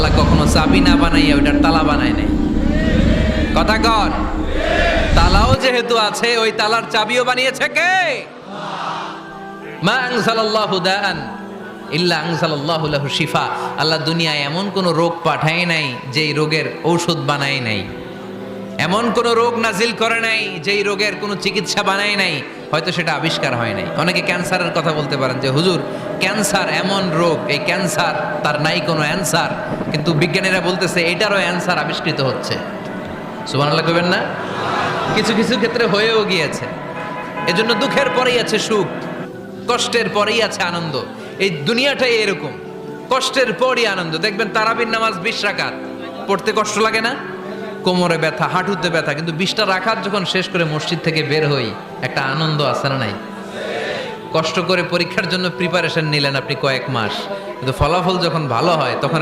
আল্লাহ কখনো চাবি না বানাইয়া ওইটার তালা বানায় নাই। কথা কর, তালাও যেহেতু আছে ওই তালার চাবিও বানিয়েছে কে? মা আনজালাল্লাহু দাআন ইল্লা আনজালাল্লাহু লাহু শিফা। আল্লাহ দুনিয়ায় এমন কোন রোগ পাঠায় নাই যেই রোগের ঔষধ বানায় নাই, এমন কোন রোগ নাজিল করে নাই যেই রোগের কোনো চিকিৎসা বানায় নাই, হয়তো সেটা আবিষ্কার হয় নাই। অনেকে ক্যান্সারের কথা বলতে পারেন যে হুজুর ক্যান্সার এমন রোগ, এই ক্যান্সার তার নাই কোনো অ্যান্সার, কিন্তু বিজ্ঞানীরা বলতেছে এটারও অ্যান্সার আবিষ্কৃত হচ্ছে। সুবহানাল্লাহ কইবেন না? কিছু কিছু ক্ষেত্রে হয়েও গিয়েছে। এজন্য দুঃখের পরেই আছে সুখ, কষ্টের পরেই আছে আনন্দ। এই দুনিয়াটাই এরকম, কষ্টের পরই আনন্দ। দেখবেন তারাবির নামাজ 20 রাকাত পড়তে কষ্ট লাগে না? কোমরে ব্যথা, হাঁটুতে ব্যথা, কিন্তু 20টা রাকাত যখন শেষ করে মসজিদ থেকে বের হই একটা আনন্দ আছে না নাই? কষ্ট করে পরীক্ষার জন্য প্রিপারেশন নিলেন আপনি কয়েক মাস, কিন্তু ফলাফল যখন ভালো হয় তখন